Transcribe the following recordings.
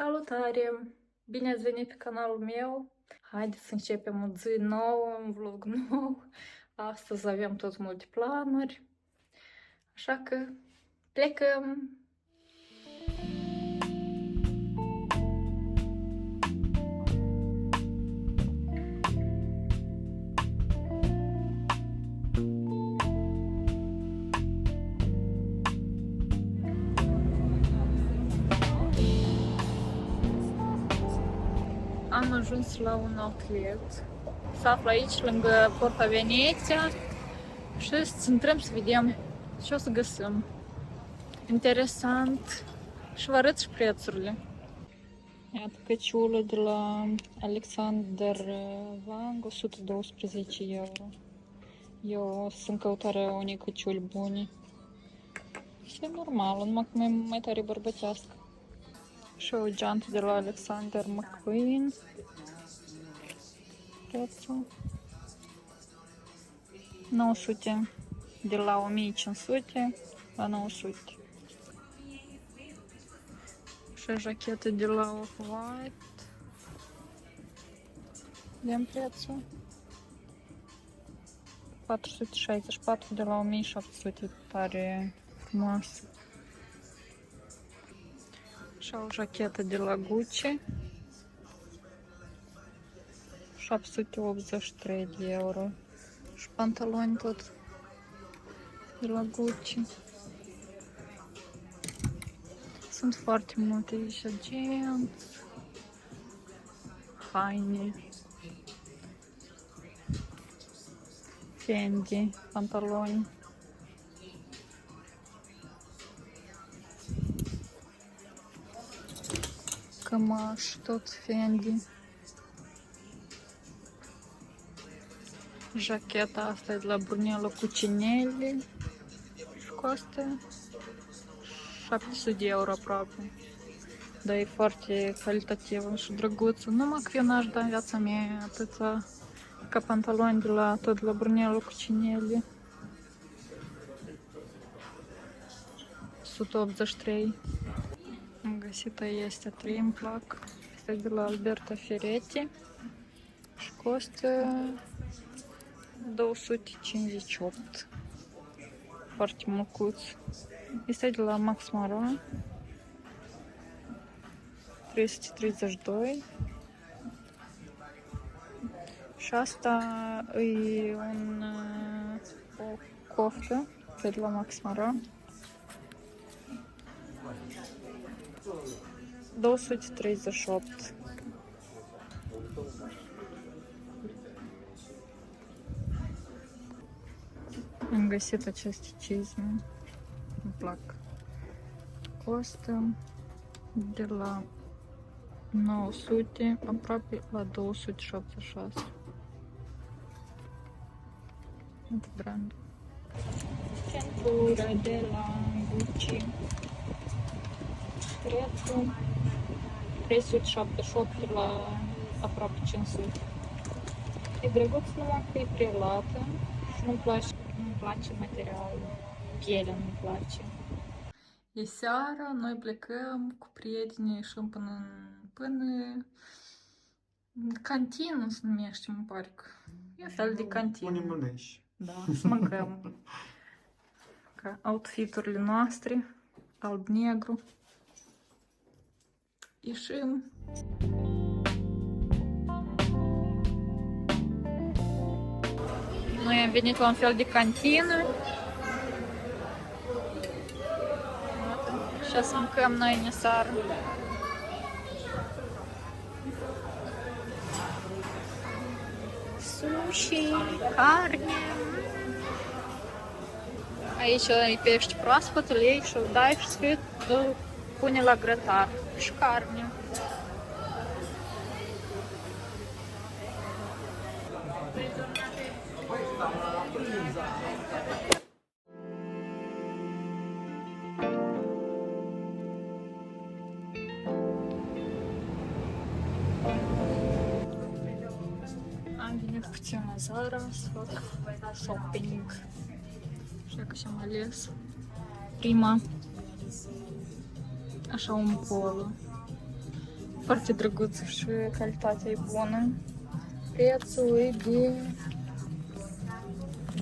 Salutare! Bine ați venit pe canalul meu! Haideți să începem o zi nouă, un vlog nou. Astăzi avem tot multe planuri, așa că plecăm! Am ajuns la un outlet. Se află aici, lângă Porta Veneția, și să intrăm să vedem ce o să găsim. Interesant. Și vă arăt și prețurile. Iată căciulă de la Alexander Wang, 112 euro. Eu sunt în căutarea unei căciuli bune. Și e normal, numai că mai tare bărbătească. Și o geantă de la Alexander McQueen. Prețul 900 de la 1500 la 900. Și jachetă de la Off-White. Vedem prețul. 464 de la 1700, tare frumoasă. Și o jachetă de la Gucci. 783 de euro. Și pantaloni tot de la Gucci. Sunt foarte multe aici agenți, haine, Fendi, pantaloni. Cămaș, tot Fendi. Jacheta asta e de la Brunello Cucinelli și costă 700 de euro aproape. Dar e foarte calitativă și drăguță. Numai că eu n-aș da în viața mea atâta ca pantaloni de la tot de la Brunello Cucinelli. 183. Am găsit este 3, îmi plac. Este de la Alberto Ferretti și costă 258. Foarte măcuț. Este de la Max Mara. 332. Și asta e o coftă de la Max Mara. 238. Am găsit aceste cizme. Îmi plac. Costă de la 900 aproape la 276. Uite brandul. Centură de la Gucci. Prețul 378 la aproape 500. E drăguț numai că e prelată și nu-mi place materialul. Pielea nu-mi place. E seara, noi plecăm cu prietenii, ieșim până în cantină se numește, mă pare că. E un fel de cantină. Unde mănânci. Da, să mâncăm. Ca outfiturile noastre, alb-negru. Ieșim. Noi am venit la un fel de cantină. Și să mâncăm noi în seară. Sushi, carne. Aici e pește proaspăt, îl iei și îl dai și îl pune la grătar. Și carne. Am venit puțin la Zara să fac shopping. Așa că și-am ales prima așa un polo Foarte drăguț și calitatea e bună. Prețul e de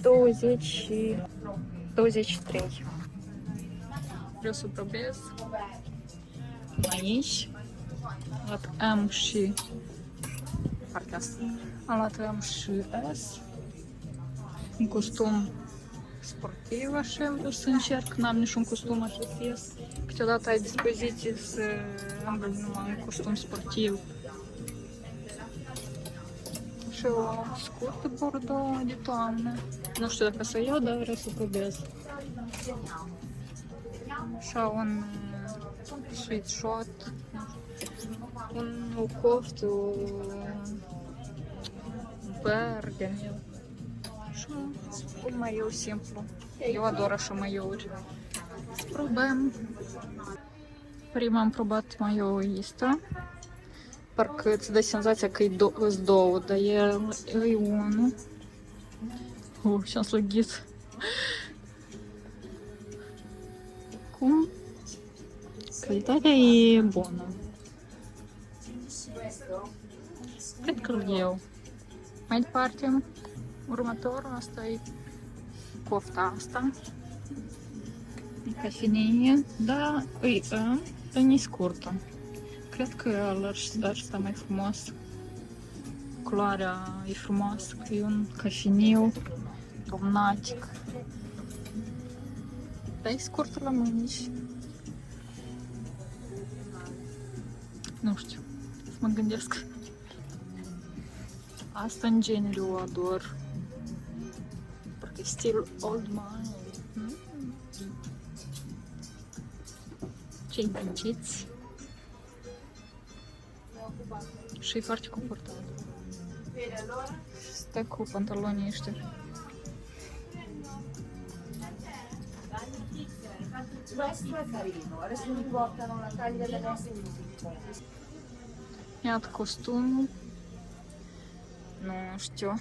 23. Vreau să probez. Aici am luat M și partea asta. Am luat M și S. Un costum sportiv, așa, vreau să încerc. N-am niciun costum așa fes. Câteodată ai dispoziție să îmbrăc numai un costum sportiv. Și o scurtă bordeaux de toamnă. Nu știu dacă să iau, dar vreau să probez. Așa un sweatshirt, o coftă, bergen. Și un maieu simplu. Eu ador așa maiouri. Să probăm. Prima am probat maioul ăsta. Parcă îți dă senzația că e două, dar el e unul. Și-am slăghit. Cum? Calitatea e bună. Cred că-l iau. Mai departe, următorul, asta e cofta asta. E cafinie, da, e nu scurtă. Cred că ar sta mai frumos. Culoarea e frumoasă, că e un cafiniu domnatic. Dar e scurtă la mâini. Nu știu, să mă gândesc. Asta în genere o ador. Parcă e stil old money. Ce-i gândiți? Și e foarte confortabil. Stai cu pantalonii ăștia. Iată costumul. Nu știu.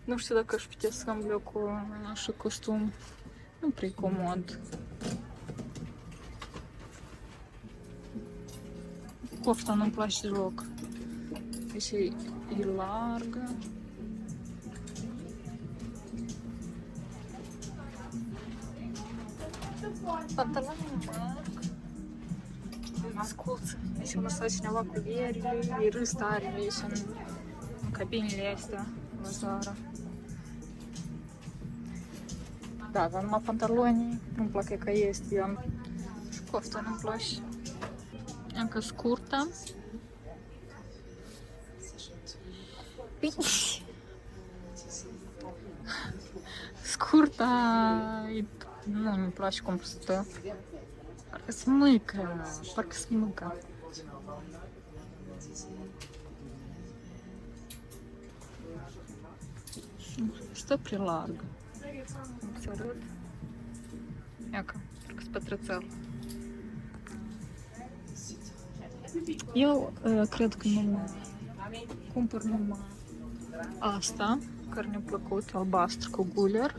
Nu știu dacă aș putea să îmblec cu așa costum. Nu prea comod. Cofta nu-mi place deloc. Deci e largă. Pantalonii merg. Ascult. Deci am lăsat cineva cu vierile. E râs tare aici în cabinele astea. La Zara. Da, dar numai pantalonii nu-mi plac ca este. Eu am și cofta nu-mi place. Încă scurtă. Scurta nu-mi place cum stă. Parcă se mâcă. Parcă se mâcă. Stă prea larg. Să arăt. Iacă, parcă se pătrățel. Eu cred că nu cumpăr numai asta, care mi-a plăcut, albastru cu guler.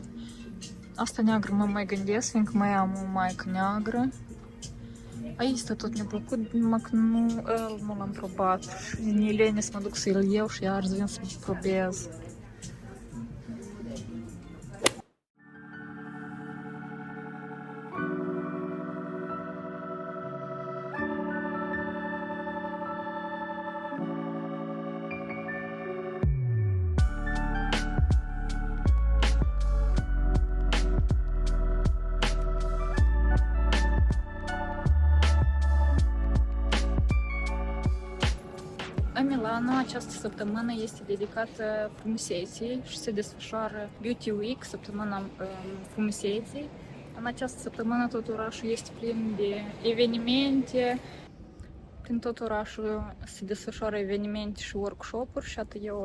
Asta neagră mă mai gândesc, fiindcă mai am o maică neagră. Aici tot mi-a plăcut, numai că nu l-am probat. Și ne lene să mă duc să-l iau și iar vin să-l probez. În Milano această săptămână este dedicată frumuseții și se desfășoară Beauty Week, săptămâna frumuseții. În această săptămână tot orașul este plin de evenimente. Prin tot orașul se desfășoară evenimente și workshop-uri și atât eu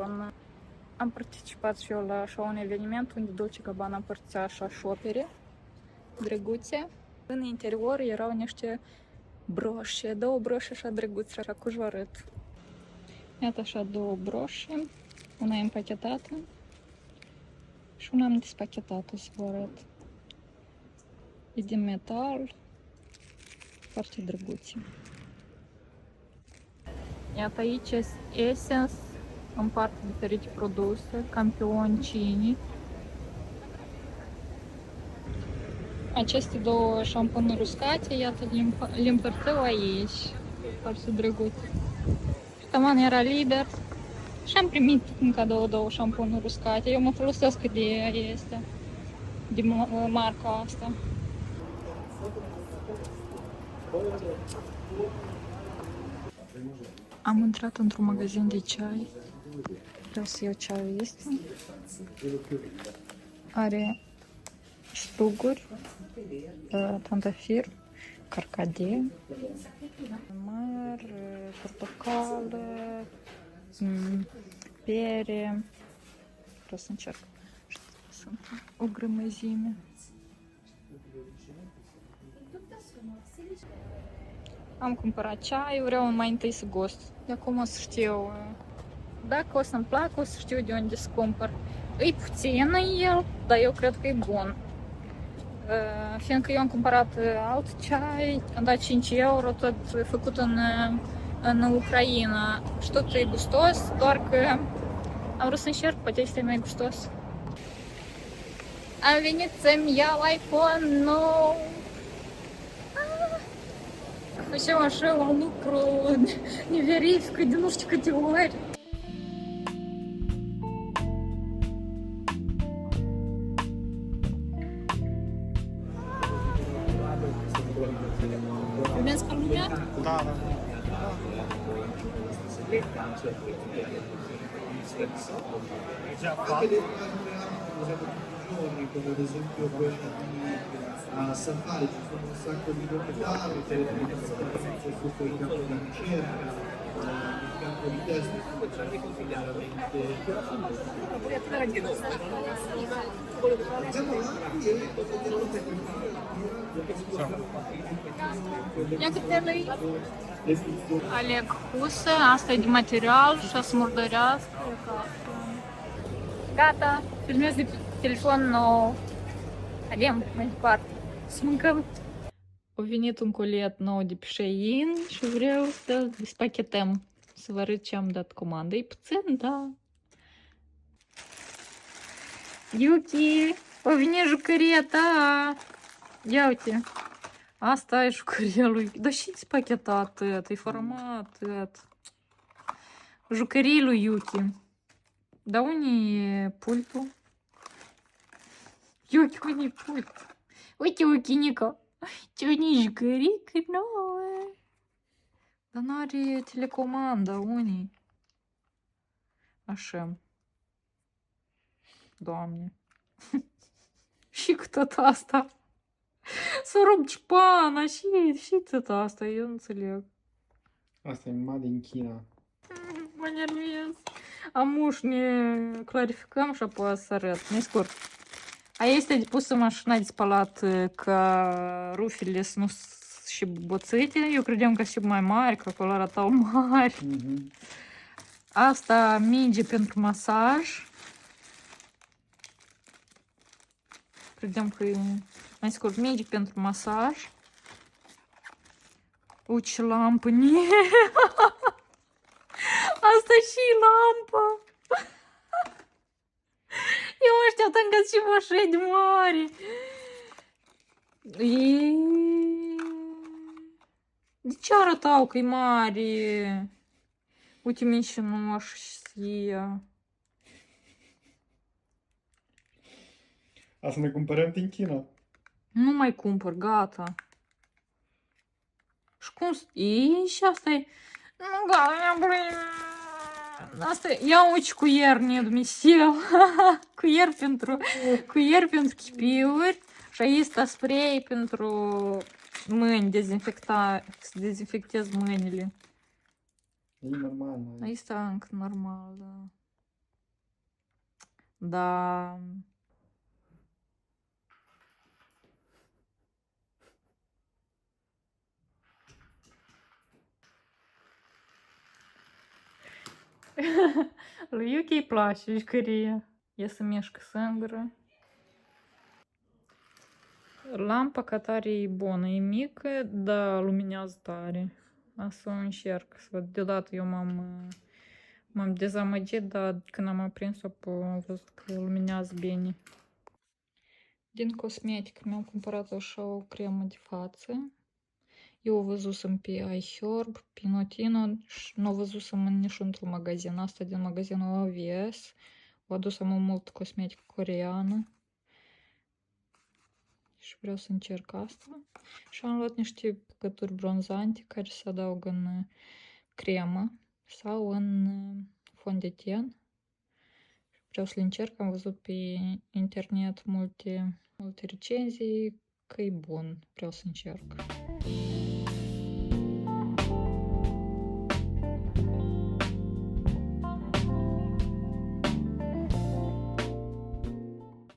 am participat și eu la așa un eveniment unde Dolce Gabbana împărțea așa șopere drăguțe. În interior erau niște broșe, două broșe așa drăguțe, așa cu vă arăt. Iată așa două broșe, una e împachetată și una am despachetată, să vă arăt. E de metal, foarte drăguțe. Iată aici Essence împarte diferite produse, campioncini. Aceste două șampunuri uscate, iată, le împărțeau aici. Foarte drăguț. Taman era liber și am primit în cadou două șampunuri uscate. Eu mă folosesc de este, de marca asta. Am intrat într-un magazin de ceai. Vreau să iau ceaiul ăsta. Are ștruguri, trandafir, carcade, măr, portocală, pere. Vreau să încerc. Sunt o grămăzime. Am cumpărat ceai, vreau mai întâi să gust. De acum o să știu, dacă o să-mi placă, o să știu de unde să cumpăr. E puțin el, dar eu cred că e bun. Fiindcă eu am cumpărat alt ceai, am dat 5 euro, tot făcut în Ucraina. Și tot e gustos, doar că am vrut să încerc, poate este mai gustos. Am venit să-mi iau iPhone nou. Facem așa un lucru neverificat de nu știu câte ori. Iubesc lumea? Da, da. Come ad esempio quella di Safari, ci sono un sacco di proprietà, soprattutto in campo di ricerca, in campo di test, Олег Хусă, asta e de material și o să murdărească. Gata, filmez de telefon nou. Avem mai departe să mâncăm. A venit un colet nou de pe Shein și vreau să despachetăm. Să vă arăt ce am dat comandă. E puțin, da. Yuki, a venit jucăria ta. Ia uite. Asta e jucăria lui. Dar și despachetat, e format. Jucării lui Yuki. Da unde e pultul? Yuki, unde e pultul? Uite, Yuki, ce unde e jucărică nouă. Dar n-are telecomanda, unde? Așa. Doamne. Și cu tot asta. Să rup cipana și tot asta, eu nu înțeleg. Asta e made in China. Mă nervez. Amuș, ne clarificăm și apoi să arăt. Mai scurt. A este de pus în mașina de spălat ca rufile să nu și boțite. Eu credeam că și mai mari, că acolo arătau mari. Asta minge pentru masaj. Credeam că e mai scurt, minge pentru masaj. Uci lampă, nie. Asta și lampa. Eu mă așteptam că și așa de mare. De ce arătau că e mare? Uite mincinoș și Asta ne cumpărăm din China. nu mai cumpăr, gata. Și cum? Și asta e... Nu, gata, blin. Asta e... Ia uite cuier, ne Dumnezeu. Cuier pentru chipiuri. Și aici este spray pentru mâini, să dezinfectez mâinile. E normal. Aici está încă normal, da. Da. Lui Yuki îi place jucăria. E să mișcă singură. Lampa ca tare e bună, e mică, dar luminează tare. O să o încerc. Să văd. Deodată eu m-am dezamăgit, dar când am aprins-o, am văzut că luminează bine. Din cosmetic mi-am cumpărat așa o cremă de față. Eu o văzusem pe iHerb, pe Notino și nu o văzusem în niciun magazin. Asta din magazinul AVS. O adus am mult cosmetic coreană. Și vreau să încerc asta. Și am luat niște bucături bronzante care se adaugă în cremă sau în fond de ten. Vreau să le încerc. Am văzut pe internet multe recenzii că e bun. Vreau să încerc.